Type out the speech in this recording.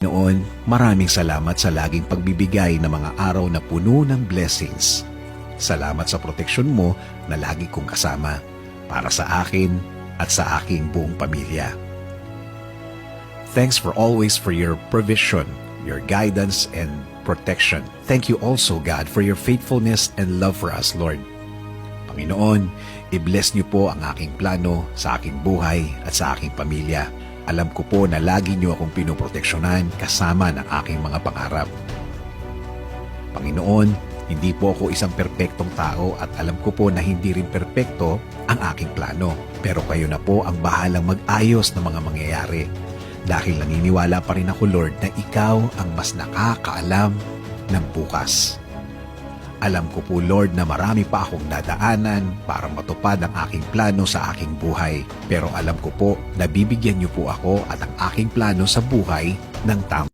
Noon, maraming salamat sa laging pagbibigay ng mga araw na puno ng blessings. Salamat sa proteksyon mo na lagi kong kasama para sa akin at sa aking buong pamilya. Thanks for always for your provision, your guidance and protection. Thank you also, God, for your faithfulness and love for us, Lord. Panginoon, i-bless niyo po ang aking plano sa aking buhay at sa aking pamilya. Alam ko po na lagi niyo akong pinoproteksyonan kasama ng aking mga pangarap. Panginoon, hindi po ako isang perpektong tao at alam ko po na hindi rin perpekto ang aking plano. Pero kayo na po ang bahalang mag-ayos ng mga mangyayari. Dahil naniniwala pa rin ako, Lord, na ikaw ang mas nakakaalam ng bukas. Alam ko po, Lord, na marami pa akong dadaanan para matupad ang aking plano sa aking buhay. Pero alam ko po na bibigyan niyo po ako at ang aking plano sa buhay ng tamang